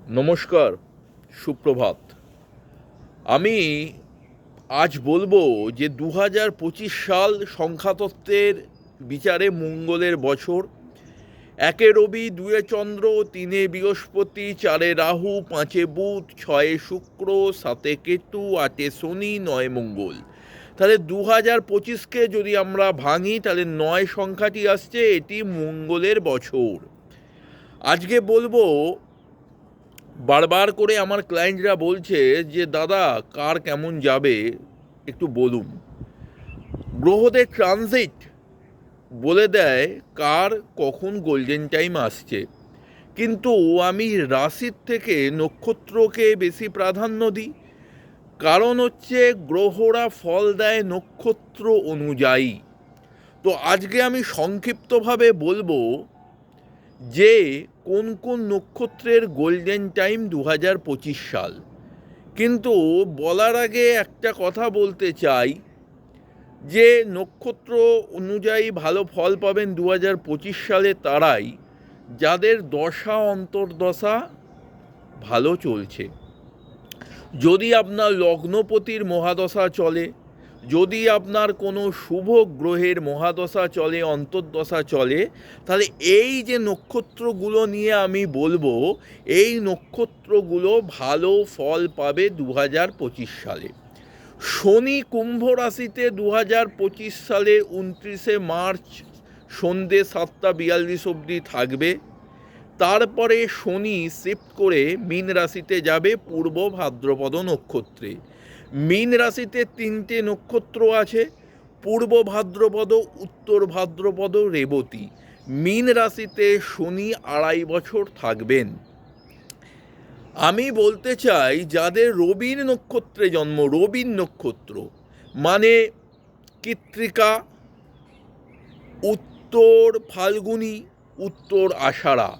নমস্কার, সুপ্রভাত। আমি আজ বলবো যে 2025 সাল সংখ্যাতত্ত্বের বিচারে মঙ্গলের বছর। 1 রবি, 2 চন্দ্র, 3 বৃহস্পতি, 4 রাহু, 5 বুধ, 6 শুক্র, 7 কেতু, 8 শনি, 9 মঙ্গল। তাহলে 2025কে যদি আমরা ভাঙি তাহলে 9 সংখ্যাটি আসছে, এটি মঙ্গলের বছর। আজকে বলবো, বারবার করে আমার ক্লায়েন্টরা বলছে যে দাদা কার কেমন যাবে একটু বলুন। গ্রহদের ট্রানজিট বলে দেয় কার কখন গোল্ডেন টাইম আসছে, কিন্তু আমি রাশির থেকে নক্ষত্রকে বেশি প্রাধান্য দিই। কারণ হচ্ছে গ্রহরা ফল দেয় নক্ষত্র অনুযায়ী। তো আজকে আমি সংক্ষিপ্তভাবে বলবো যে কোন কোন নক্ষত্রের গোল্ডেন টাইম 2025 সাল। কিন্তু বলার আগে একটা কথা বলতে চাই যে নক্ষত্র অনুযায়ী ভালো ফল পাবেন 2025 সালে তারাই যাদের দশা অন্তর্দশা ভালো চলছে। যদি আপনার লগ্নপতির মহাদশা চলে, যদি আপনার কোনো শুভ গ্রহের মহাদশা চলে, অন্তর্দশা চলে, তাহলে এই যে নক্ষত্রগুলো নিয়ে আমি বলবো, এই নক্ষত্রগুলো ভালো ফল পাবে 2025 সালে। শনি কুম্ভ রাশিতে 2025 সালের 29 মার্চ সন্ধে 7টা 42 অবধি থাকবে। তারপরে শনি শিফট করে মীন রাশিতে যাবে পূর্ব ভাদ্রপদ নক্ষত্রে। মীন রাশিতে 3টে নক্ষত্র আছে, পূর্ব ভাদ্রপদ, উত্তর ভাদ্রপদ, রেবতী। মীন রাশিতে শনি 2.5 বছর থাকবেন। আমি বলতে চাই যাদের রবির নক্ষত্রে জন্ম, রবির নক্ষত্র মানে কৃত্তিকা, উত্তর ফাল্গুনী, উত্তর আষাঢ়া,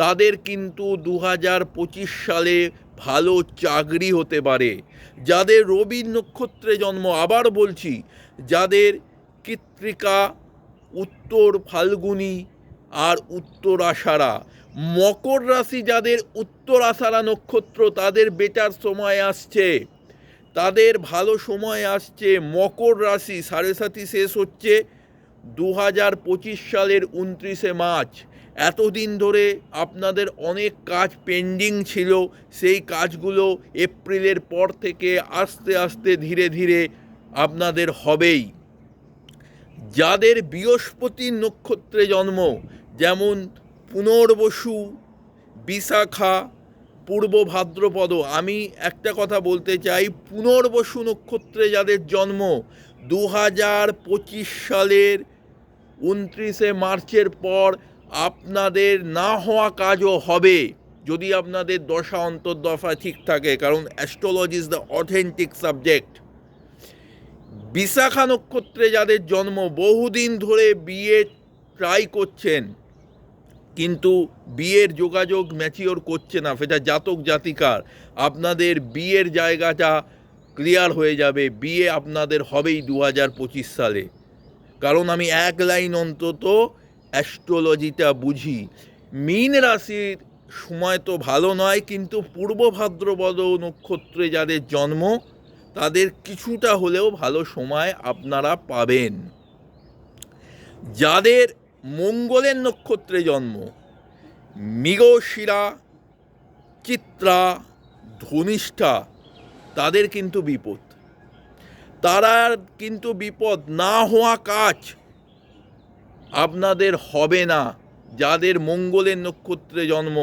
তাদের কিন্তু 2025 সালে ভালো চাকরি হতে পারে। যাদের রবির নক্ষত্রে জন্ম, আবার বলছি, যাদের কৃত্তিকা, উত্তর ফাল্গুনী আর উত্তর আষাঢ়া, মকর রাশি যাদের উত্তর আষাঢ়া নক্ষত্র, তাদের বেটার সময় আসছে, তাদের ভালো সময় আসছে। মকর রাশি 7.5 শেষ হচ্ছে 2025 সালের 29 মার্চ। এতদিন ধরে আপনাদের অনেক কাজ পেন্ডিং ছিল, সেই কাজগুলো এপ্রিলের পর থেকে আস্তে আস্তে ধীরে ধীরে আপনাদের হবেই। যাদের বৃহস্পতির নক্ষত্রে জন্ম, যেমন পুনর্বসু, বিশাখা, পূর্ব ভাদ্রপদ, আমি একটা কথা বলতে চাই, পুনর্বসু নক্ষত্রে যাদের জন্ম 2025 সালের 29 মার্চের পর আপনাদের না হওয়া কাজও হবে, যদি আপনাদের দশা অন্তর্দশা ঠিক থাকে, কারণ astrology is the authentic subject. Vishakha নক্ষত্রে যাদের জন্ম, বহুদিন ধরে বিয়ে ট্রাই করছেন কিন্তু বিয়ের যোগাযোগ ম্যাচিওর করছে না, সেটা জাতক জাতিকার, আপনাদের বিয়ের জায়গাটা ক্লিয়ার হয়ে যাবে, বিয়ে আপনাদের হবেই 2025 সালে। কারণ আমি এক লাইন অন্তত অ্যাস্ট্রোলজিটা বুঝি। মীন রাশির সময় তো ভালো নয়, কিন্তু পূর্ব ভাদ্রপদ নক্ষত্রে যাদের জন্ম তাদের কিছুটা হলেও ভালো সময় আপনারা পাবেন। যাদের মঙ্গলের নক্ষত্রে জন্ম, মৃগশিরা, চিত্রা, ধনিষ্ঠা, তাদের কিন্তু বিপদ। তারা কিন্তু বিপদ, না হওয়া কাজ আপনাদের হবে না। যাদের মঙ্গলের নক্ষত্রে জন্ম,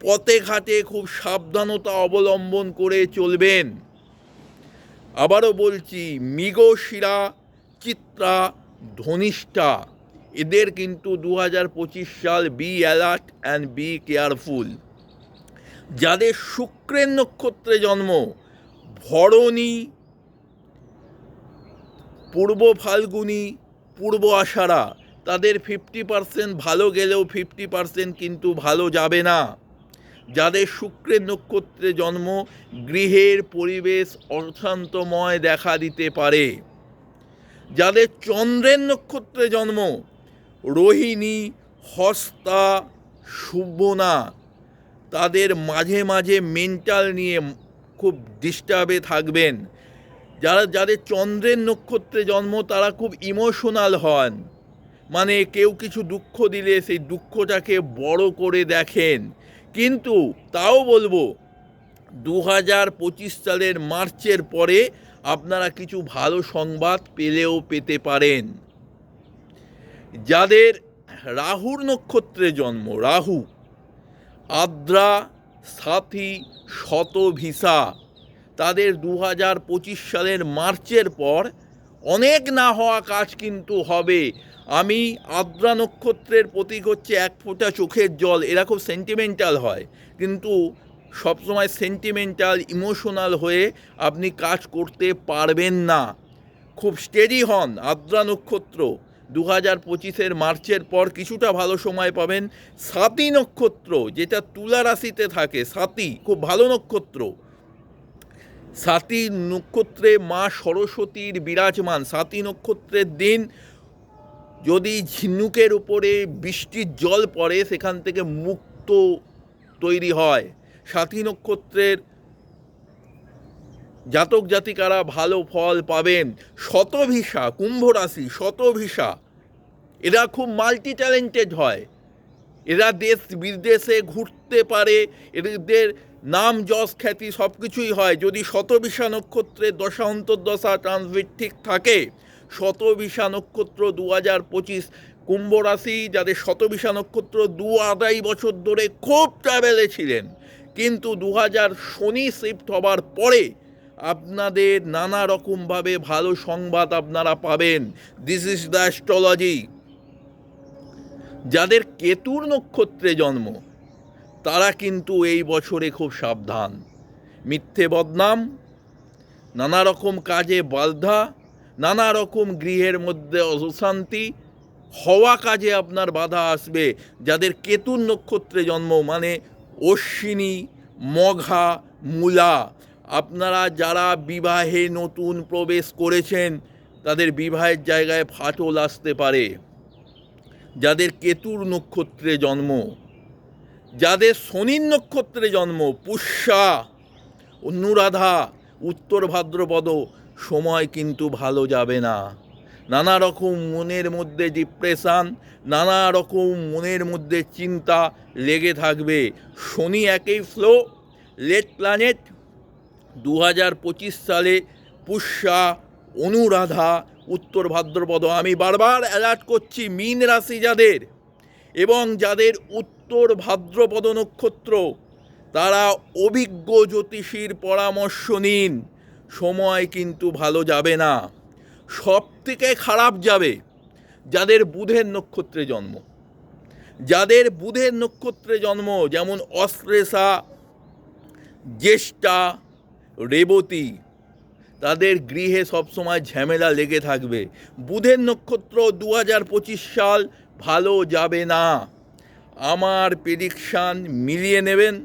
পথে ঘাটে খুব সাবধানতা অবলম্বন করে চলবেন। আবারও বলছি, মৃগশিরা, চিত্রা, ধনিষ্ঠা, এদের কিন্তু 2025 সাল be alert and be careful. যাদের শুক্রের নক্ষত্রে জন্ম, ভরণী, পূর্ব ফাল্গুনী, পূর্ব আষাঢ়া, তাদের 50% ভালো গেলেও 50% কিন্তু ভালো যাবে না। যাদের শুক্রের নক্ষত্রে জন্ম, গৃহের পরিবেশ অশান্তময় দেখা দিতে পারে। যাদের চন্দ্রের নক্ষত্রে জন্ম, রোহিণী, হস্তা, শুভনা, তাদের মাঝে মাঝে মেন্টাল নিয়ে খুব ডিস্টার্বে থাকবেন। যাদের চন্দ্রের নক্ষত্রে জন্ম তারা খুব ইমোশনাল হন, মানে কেউ কিছু দুঃখ দিলে সেই দুঃখটাকে বড় করে দেখেন। কিন্তু তাও বলবো 2025 সালের মার্চের পরে আপনারা কিছু ভালো সংবাদ পেলেও পেতে পারেন। যাদের রাহুর নক্ষত্রে জন্ম, রাহু, আদ্রা, সাথী, শতভিসা, তাদের 2025 সালের মার্চের পর অনেক না হওয়া কাজ কিন্তু হবে। আমি আদ্রা নক্ষত্রের প্রতীক হচ্ছে এক ফোঁটা চোখের জল, এরা খুব সেন্টিমেন্টাল হয়, কিন্তু সবসময় সেন্টিমেন্টাল ইমোশনাল হয়ে আপনি কাজ করতে পারবেন না। খুব স্টেডি হন। আদ্রা নক্ষত্র 2025 মার্চের পর কিছুটা ভালো সময় পাবেন। সাতী নক্ষত্র, যেটা তুলা রাশিতে থাকে, সাতী খুব ভালো নক্ষত্র। সাতী নক্ষত্রে মা সরস্বতীর বিরাজমান। সাতী নক্ষত্রের দিন যদি ঝিনুকের উপরে বৃষ্টির জল পড়ে সেখান থেকে মুক্ত তৈরি হয়। সাতী নক্ষত্রের জাতক জাতিকারা ভালো ফল পাবেন। শতভিসা, কুম্ভ রাশি, শতভিসা, এরা খুব মাল্টি ট্যালেন্টেড হয়। এরা দেশ বিদেশে ঘুরতে পারে, এদের নাম যশ খ্যাতি সব কিছুই হয় যদি শতভিসা নক্ষত্রের দশা অন্তর্দশা ট্রান্সভিট ঠিক থাকে। শতভিসা নক্ষত্র 2025 কুম্ভ রাশি, যাদের শতভিসা নক্ষত্র 2-2.5 বছর ধরে খুব ট্রাভেলে ছিলেন, কিন্তু 2000 শনি শিফট হবার পরে আপনাদের নানা রকমভাবে ভালো সংবাদ আপনারা পাবেন। This is the astrology. যাদের কেতুর নক্ষত্রে জন্ম তারা কিন্তু এই বছরে খুব সাবধান। মিথ্যে বদনাম, নানা রকম কাজে বাধা, নানা রকম গৃহের মধ্যে অশান্তি হওয়া কাজে আপনার বাধা আসবে। যাদের কেতুর নক্ষত্রে জন্ম, মানে অশ্বিনী, মঘা, মূলা, আপনারা যারা বিবাহে নতুন প্রবেশ করেছেন তাদের বিবাহের জায়গায় ফাটল আসতে পারে। যাদের কেতুর নক্ষত্রে জন্ম, যাদের শনির নক্ষত্রে জন্ম, পুষ্যা, অনুরাধা, উত্তর ভাদ্রপদ, সময় কিন্তু ভালো যাবে না। নানা রকম মনের মধ্যে ডিপ্রেশান, নানা রকম মনের মধ্যে চিন্তা লেগে থাকবে। শনি একই ফ্লো, লেট প্ল্যানেট। 2025 সালে পুষ্যা, অনুরাধা, উত্তর ভাদ্রপদ, আমি বারবার অ্যালার্ট করছি মীন রাশি যাদের, এবং যাদের উত্তর ভাদ্রপদ নক্ষত্র, তারা অভিজ্ঞ জ্যোতিষীর পরামর্শ নিন। সময় কিন্তু ভালো যাবে না। সব থেকে খারাপ যাবে যাদের বুধের নক্ষত্রে জন্ম। যাদের বুধের নক্ষত্রে জন্ম, যেমন অশ্লেষা, জ্যেষ্ঠা, রেবতী, তাদের গৃহে সবসময় ঝামেলা লেগে থাকবে। বুধের নক্ষত্র 2025 সাল ভালো যাবে না। আমার প্রেডিকশান মিলিয়ে নেবেন।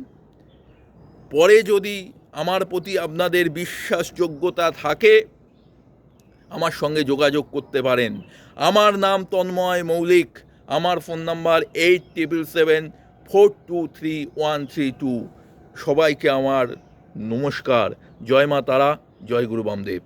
পরে যদি আমার প্রতি আপনাদের বিশ্বাসযোগ্যতা থাকে আমার সঙ্গে যোগাযোগ করতে পারেন। আমার নাম তন্ময় মৌলিক। আমার ফোন নাম্বার 8777423132। সবাইকে আমার নমস্কার। জয় মা তারা, জয় গুরু বামদেব।